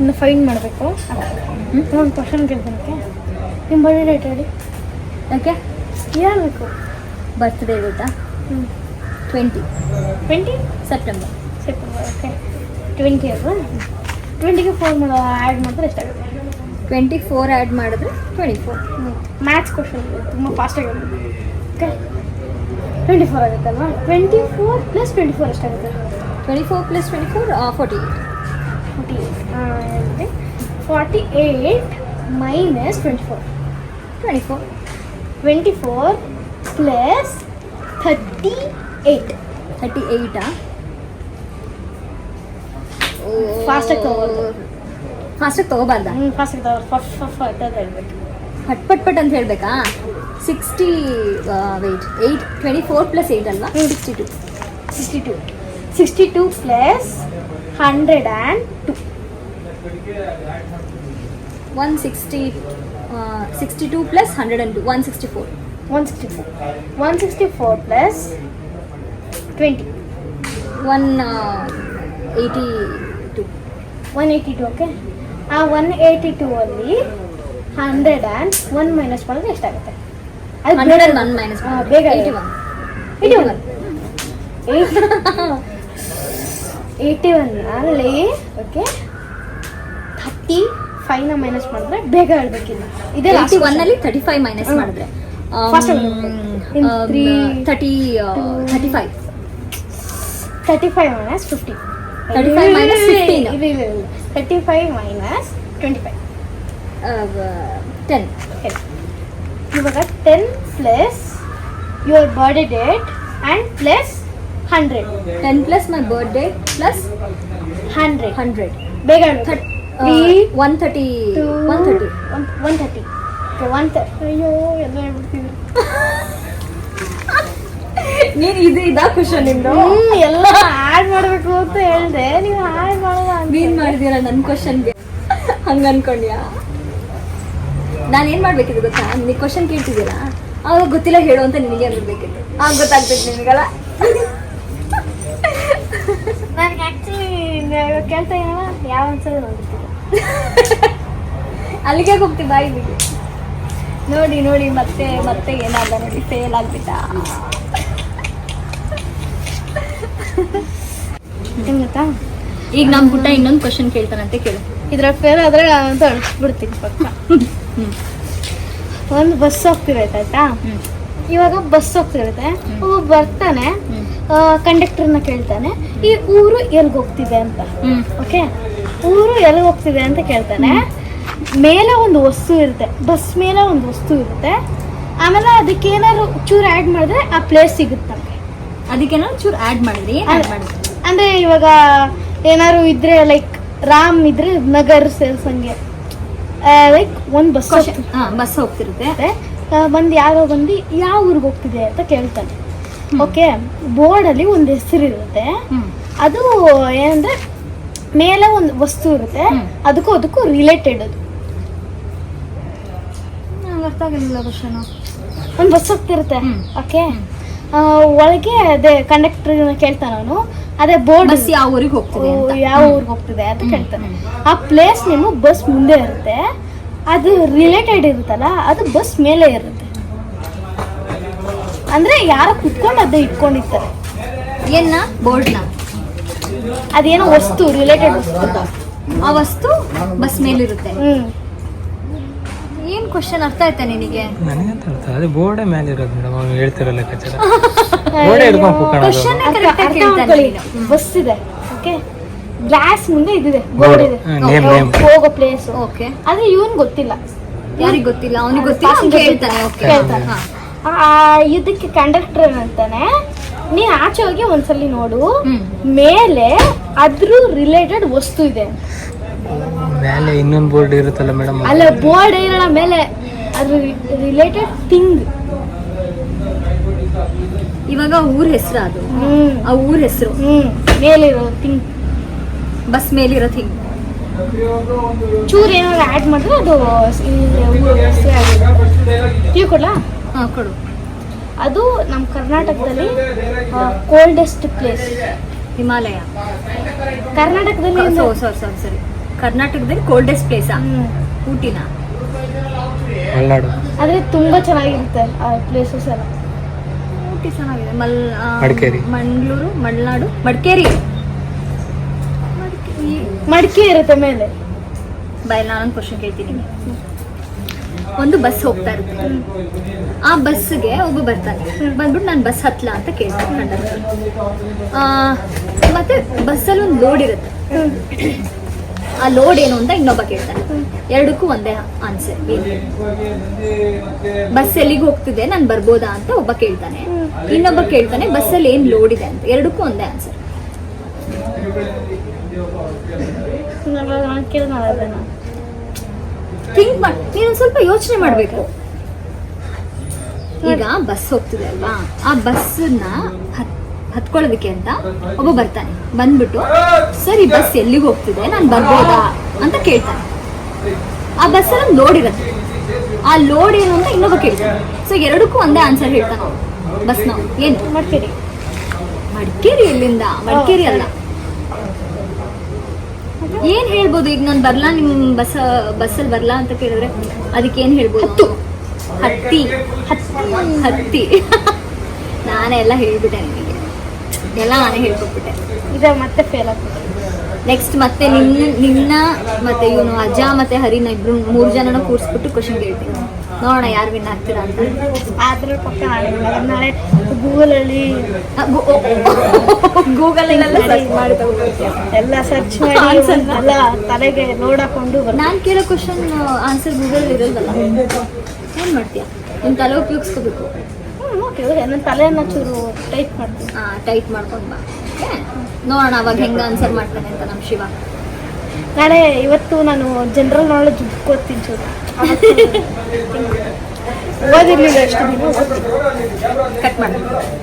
ಇನ್ನು ಫೈಂಡ್ ಮಾಡಬೇಕು. ಒಂದು ಕ್ವಶನ್ ಕೇಳ್ಕೊಳಕ್ಕೆ ನಿಮ್ಮ ಬರ್ಡೇ ಡೇಟ್ ಹೇಳಿ. ಓಕೆ, ಹೇಳ್ಬೇಕು. Birthday data 20 September. ಓಕೆ, 20 ಅಲ್ವಾ? 20ಗೆ 4 ಆ್ಯಡ್ ಮಾಡಿದ್ರೆ ಎಷ್ಟಾಗುತ್ತೆ? 24 ಆ್ಯಡ್ ಮಾಡಿದ್ರೆ 24. ಮ್ಯಾಥ್ಸ್ ಕ್ವಶನ್ ತುಂಬ ಫಾಸ್ಟಾಗಿ ಆಗುತ್ತೆ. ಓಕೆ, 24 ಆಗುತ್ತಲ್ವಾ? 24 + 24 ಎಷ್ಟಾಗುತ್ತೆ? 24 + 24 48. 48 - 24. 24 + 38. 38 ಫಾಸ್ಟಾಗಿ ತಗೋಬಾರ್ದು. ಫಾಸ್ಟಾಗಿ ತಗೋಬಾರ್ದಾ? ಫಾಸ್ಟಾಗಿ ತಗೋಬಾರ್ದು. ಅಂತ ಹೇಳ್ಬೇಕು. ಪಟ್ ಅಂತ ಹೇಳಬೇಕಾ? 60 ವೆಯ್ಟ್ 8 24 + 8 ಅಲ್ವಾ? 62 + 102. 160 62 + 102 164. 164 + 20. 182. 182. ಓಕೆ, ಆ 182 ಅಲ್ಲಿ 101 ಮೈನಸ್ ಮಾಡಿದ್ರೆ ಎಷ್ಟಾಗುತ್ತೆ? 101 ಮೈನಸ್ ಬೇಗ 81. 81 ಅಲ್ಲಿ ಓಕೆ 35ನ ಮೈನಸ್ ಮಾಡಿದ್ರೆ ಬೇಗ ಹೇಳ್ಬೇಕಿಲ್ಲ. ಇದೇ 81 ಅಲ್ಲಿ 35 ಮೈನಸ್ ಮಾಡಿದ್ರೆ ಫಾಸ್ಟ್ 35 - 50. 35 minus 15. 35 - 25. 10. ಇವಾಗ 10 plus your birthday date and plus 100. 10 plus my birthday plus 100. ಬೇಗ 130. 130. 130. ಅಯ್ಯೋ ಎಲ್ಲ ಹೇಳ್ಬಿಡ್ತಿದ್ರು. ನೀನು ಇದಾ ಕ್ವಶನ್ ನಿಂದು? ಎಲ್ಲ ಆ್ಯಡ್ ಮಾಡಬೇಕು ಅಂತ ಹೇಳಿದೆ, ನೀವು ಆ್ಯಡ್ ಮಾಡಲ್ಲ. ನೀನು ಮಾಡಿದ್ದೀರಾ ನನ್ನ ಕ್ವಶನ್ಗೆ? ಹಂಗೆ ಅನ್ಕೊಂಡ್ಯಾ? ನಾನು ಏನು ಮಾಡಬೇಕಿದ್ದು ಗೊತ್ತಾ? ನೀವು ಕ್ವಶನ್ ಕೇಳ್ತಿದ್ದೀರಾ, ಅವಾಗ ಗೊತ್ತಿಲ್ಲ ಹೇಳು ಅಂತ ನಿನಗೆ ಅನ್ಬೇಕಿತ್ತು. ಆಗ ಗೊತ್ತಾಗ್ತೈತೆ ನಿನಗಲ್ಲ. ನನಗೆ ಆ್ಯಕ್ಚುಲಿ ಕೇಳ್ತಾ ಏನಲ್ಲ ಯಾವ ಅನ್ಸೋದು ನೋಡ್ತಿಲ್ಲ. ಅಲ್ಲಿಗೆ ಹೋಗ್ತೀವಿ ಬಾಯಿಗೆ. ನೋಡಿ ಮತ್ತೆ ಏನಾದ ನೋಡಿ, ಫೇಲ್ ಆಗ್ಬಿಟ್ಟ. ಏನು ಗೊತ್ತಾ, ಈಗ ನಮ್ಮ ಪುಟ್ಟ ಇನ್ನೊಂದು ಕ್ವಶನ್ ಕೇಳ್ತಾನಂತೆ, ಕೇಳು. ಇದ್ರ ಫೇಲ್ ಆದ್ರೆ ಅಂತ ಅಳಿಸ್ಬಿಡ್ತೀನಿ ಪಕ್ಕ. ಒಂದು ಬಸ್ ಹೋಗ್ತಿರೈತೆ ಆಯ್ತಾ? ಇವಾಗ ಬಸ್ ಹೋಗ್ತಿರತ್ತೆ, ಒಬ್ಬ ಬರ್ತಾನೆ, ಕಂಡಕ್ಟರ್ನ ಕೇಳ್ತಾನೆ ಈ ಊರು ಎಲ್ಲಿಗೆ ಹೋಗ್ತಿದೆ ಅಂತ. ಓಕೆ, ಊರು ಎಲ್ಲಿಗೆ ಹೋಗ್ತಿದೆ ಅಂತ ಕೇಳ್ತಾನೆ. ಮೇಲೆ ಒಂದು ವಸ್ತು ಇರುತ್ತೆ, ಬಸ್ ಮೇಲೆ ಒಂದು ವಸ್ತು ಇರುತ್ತೆ. ಆಮೇಲೆ ಅದಕ್ಕೇನಾದ್ರು ಚೂರು ಆ್ಯಡ್ ಮಾಡಿದ್ರೆ ಆ ಪ್ಲೇಸ್ ಸಿಗುತ್ತೆ ನಮಗೆ. ಅದಕ್ಕೇನಾದ್ರು ಚೂರು ಆ್ಯಡ್ ಮಾಡಿದ್ರಿ? ಅಂದರೆ ಇವಾಗ ಏನಾದ್ರು ಇದ್ರೆ ಲೈಕ್ ರಾಮ್ ಇದ್ರೆ ನಗರ್ ಸೇರ್ಸಂಗೆ, ಲೈಕ್ ಒಂದು ಬಸ್ ಹೋಗ್ತಿರುತ್ತೆ. ಬಂದು ಯಾರೋ ಬಂದು ಯಾವ ಊರಿಗೆ ಹೋಗ್ತಿದೆ ಅಂತ ಕೇಳ್ತಾನೆ. ಓಕೆ, ಬೋರ್ಡಲ್ಲಿ ಒಂದು ಹೆಸರು ಇರುತ್ತೆ. ಅದು ಏನಂದ್ರೆ ಮೇಲೆ ಒಂದು ವಸ್ತು ಇರುತ್ತೆ, ಅದಕ್ಕೂ ರಿಲೇಟೆಡ್. ಅದು ಅರ್ಥ ಆಗಿಲ್ಲ ಕ್ವಶನ್. ಒಂದು ಬಸ್ ಹೋಗ್ತಿರುತ್ತೆ. ಓಕೆ, ಒಳಗೆ ಅದೇ ಕಂಡಕ್ಟರ್ ಕೇಳ್ತಾನೆ ಅವನು, ಅದೇ ಬೋರ್ಡ್ ಬಸ್ ಯಾವ ಊರಿಗೆ ಹೋಗ್ತಿದೆ ಅಂತ ಕೇಳ್ತಾನೆ. ಆ ಪ್ಲೇಸ್ ನೇಮು ಬಸ್ ಮುಂದೆ ಇರುತ್ತೆ, ಅದು ರಿಲೇಟೆಡ್ ಇರುತ್ತಲ್ಲ, ಅದು ಬಸ್ ಮೇಲೆ ಇರುತ್ತೆ. ಅಂದ್ರೆ ಯಾರೋ ಕುತ್ಕೊಂಡು ಅದೇ ಇಟ್ಕೊಂಡಿರ್ತಾರೆ. ಏನ ಬೋರ್ಡ್ನ? ಅದೇನೋ ವಸ್ತು, ರಿಲೇಟೆಡ್ ವಸ್ತು. ಆ ವಸ್ತು ಬಸ್ ಮೇಲಿರುತ್ತೆ. ಏನ್ ಕ್ವಶನ್ ಅರ್ಥ ಆಯ್ತಾ ನಿನಗೆ? ನನಗಂತ ಅರ್ಥ, ಅದು ಬೋರ್ಡ್ ಮೇಲೆ ಇರೋದು ಮೇಡಮ್. ಅವ್ನು ಹೇಳ್ತಿರಲ್ಲ ಲೆಕ್ಕಾಚಾರ. ಬೋರ್ಡ್ ಹಿಡ್ಕೊಂಡು ಬಸ್ ಇದೆ. ಓಕೆ, ಗ್ಲಾಸ್ ಮುಂದೆ ಇದಿದೆ, ಬೋರ್ಡ್ ಇದೆ, ಹೋಗೋ ಪ್ಲೇಸ್. ಓಕೆ, ಆದ್ರೆ ಇವನ್ ಗೊತ್ತಿಲ್ಲ. ಯಾರಿಗೆ ಗೊತ್ತಿಲ್ಲ? ಅವನಿಗೆ ಗೊತ್ತಿಲ್ಲ, ಕೇಳ್ತಾನೆ. ಇದಕ್ಕೆ ಕಂಡಕ್ಟರ್ ಏನಂತಾನೆ, ನೀನ್ ಆಚೆ ಹೋಗಿ ಒಂದ್ಸಲಿ ನೋಡು, ಮೇಲೆ ಅದ್ರ ರಿಲೇಟೆಡ್ ವಸ್ತು ಇದೆ. ಮೇಲೆ ಇನ್ನೊಂದು ಬೋರ್ಡ್ ಇರುತ್ತಲ್ಲ ಮೇಡಮ್? ಅಲ್ಲ, ಬೋರ್ಡ್ ಇರೋಣ ಮೇಲೆ, ಅದ್ರ ರಿಲೇಟೆಡ್ ಥಿಂಗ್. ಇವಾಗ ಊರ್ ಹೆಸರು, ಅದು ಆ ಊರ್ ಹೆಸರು ಮೇಲಿರೋ ಥಿಂಗ್, ಬಸ್ ಮೇಲಿರೋ ಥಿಂಗ್. ಚೂರು ಏನಾದ್ರು ಆ್ಯಡ್ ಮಾಡಿದ್ರೆ ಅದು ಕ್ಯೂ ಕೊಡ್ಲಾ? ಹಾಂ, ಕೊಡು. ಅದು ನಮ್ಮ ಕರ್ನಾಟಕದಲ್ಲಿ ಕೋಲ್ಡೆಸ್ಟ್ ಪ್ಲೇಸ್. ಹಿಮಾಲಯ. ಕರ್ನಾಟಕದಲ್ಲಿ ಸರಿ ಕರ್ನಾಟಕದಲ್ಲಿ ಕೋಲ್ಡೆಸ್ಟ್ ಪ್ಲೇಸಾ? ಊಟಿನ? ಮಲೆನಾಡು. ಆದ್ರೆ ತುಂಬಾ ಚೆನ್ನಾಗಿರುತ್ತೆ ಆ ಪ್ಲೇಸಸ್ ಎಲ್ಲ. ಊಟಿ ಚೆನ್ನಾಗಿದೆ. ಮಡಿಕೇರಿ. ಮಂಗಳೂರು, ಮಲೆನಾಡು, ಮಡಿಕೇರಿ. ಮಡಿಕೆ ಇರುತ್ತೆ ಮೇಲೆ. ಬಾಯ್ ನಾನೊಂದು ಕ್ವಶನ್ ಕೇಳ್ತೀನಿ. ಒಂದು ಬಸ್ ಹೋಗ್ತಾ ಇರುತ್ತೆ, ಆ ಬಸ್ಗೆ ಒಬ್ಬ ಬರ್ತಾನೆ, ಬಂದ್ಬಿಟ್ಟು ನಾನು ಬಸ್ ಹತ್ಲಾ ಅಂತ ಕೇಳ್ತಾನೆ ಕಂಡಕ್ಟರ್. ಮತ್ತೆ ಬಸ್ಸಲ್ಲಿ ಒಂದು ಲೋಡ್ ಇರುತ್ತೆ, ಆ ಲೋಡ್ ಏನು ಅಂತ ಇನ್ನೊಬ್ಬ ಕೇಳ್ತಾನೆ. ಎರಡಕ್ಕೂ ಒಂದೇ ಆನ್ಸರ್. ಬಸ್ ಎಲ್ಲಿಗೆ ಹೋಗ್ತಿದೆ, ನಾನು ಬರ್ಬೋದಾ ಅಂತ ಒಬ್ಬ ಕೇಳ್ತಾನೆ, ಇನ್ನೊಬ್ಬ ಕೇಳ್ತಾನೆ ಬಸ್ಸಲ್ಲಿ ಏನ್ ಲೋಡ್ ಇದೆ ಅಂತ. ಎರಡಕ್ಕೂ ಒಂದೇ ಆನ್ಸರ್. ಥಿಂಕ್ ಮಾಡಿ, ನೀನು ಸ್ವಲ್ಪ ಯೋಚನೆ ಮಾಡಬೇಕು. ಈಗ ಬಸ್ ಹೋಗ್ತಿದೆ ಅಲ್ವಾ, ಆ ಬಸ್ಸನ್ನ ಹತ್ಕೊಳ್ಳೋದಕ್ಕೆ ಅಂತ ಒಬ್ಬ ಬರ್ತಾನೆ, ಬಂದ್ಬಿಟ್ಟು ಸರ್ ಈ ಬಸ್ ಎಲ್ಲಿಗೆ ಹೋಗ್ತಿದೆ, ನಾನು ಬರ್ಬೋದಾ ಅಂತ ಕೇಳ್ತಾನೆ. ಆ ಬಸ್ಸಲ್ಲಿ ಲೋಡ್ ಇರುತ್ತೆ, ಆ ಲೋಡ್ ಏನು ಅಂತ ಇನ್ನೊಬ್ಬ ಕೇಳ್ತಾನೆ. ಸೊ ಎರಡಕ್ಕೂ ಒಂದೇ ಆನ್ಸರ್ ಹೇಳ್ತಾನೆ ಅವನು. ಬಸ್ನ ಏನು? ಮಡಿಕೇರಿ. ಮಡಿಕೇರಿ ಎಲ್ಲಿಂದ? ಮಡಿಕೇರಿ ಅಲ್ಲ. ಏನ್ ಹೇಳ್ಬೋದು ಈಗ? ನಾನು ಬರ್ಲಾ ನಿಮ್ ಬಸ್ಸಲ್ಲಿ ಬರ್ಲಾ ಅಂತ ಕೇಳಿದ್ರೆ ಅದಕ್ಕೆ ಏನ್ ಹೇಳ್ಬೋದು? ಹತ್ತಿ. ಹತ್ತಿ. ನಾನೇ ಎಲ್ಲ ಹೇಳ್ಬಿಟ್ಟೆ ನಿಮಗೆ, ಎಲ್ಲ ನಾನೇ ಹೇಳ್ಕೊಟ್ಬಿಟ್ಟೆ. ಇದ ಮತ್ತೆ ಫೇಲ್ ಆಗ್ಬಿಟ್ಟೆ. ನೆಕ್ಸ್ಟ್ ಮತ್ತೆ ನಿನ್ನ ಮತ್ತೆ ಇವನು ಅಜ್ಜ ಮತ್ತೆ ಹರಿನ ಇಬ್ರು 3 ಜನನ ಕೂರಿಸ್ಬಿಟ್ಟು ಕ್ವಶನ್ ಕೇಳ್ತೀನಿ, ನೋಡೋಣ ಯಾರು ವಿನ್ ಆಗ್ತೀರಾ ಅಂತ. ಆದ್ರೆ ಪಕ್ಕ ನಾಳೆ ಗೂಗಲಲ್ಲಿ ಮಾಡಿ ಎಲ್ಲ ಸರ್ಚ್ ಮಾಡಿ ಎಲ್ಲ ತಲೆಗೆ ಲೋಡ್ ಹಾಕೊಂಡು ನಾನು ಕೇಳೋ ಕ್ವಶನ್ ಆನ್ಸರ್ ಗೂಗಲ್ ಇರೋದಲ್ಲ. ಏನ್ ಮಾಡ್ತೀಯಾ? ನಿಮ್ ತಲೆ ಉಪಯೋಗಿಸ್ಕೋಬೇಕು. ನನ್ನ ತಲೆಯನ್ನ ಚೂರು ಟೈಟ್ ಮಾಡ್ತೀನಿ. ಟೈಟ್ ಮಾಡ್ಕೊಂಡು ಬಾ, ನೋಡೋಣ ಅವಾಗ ಹೆಂಗ ಆನ್ಸರ್ ಮಾಡ್ತಾನೆ ಅಂತ ನಮ್ಮ ಶಿವ. ನಾಳೆ ಇವತ್ತು ನಾನು ಜನರಲ್ ನಾಲೆಡ್ಜ್ ಬುಕ್ ಓದ್ತೀನಿ ಚೂರು. ಓದಿರ್ಲಿಲ್ಲ ಎಷ್ಟು ದಿನ. ಕಟ್ ಮಾಡಿ.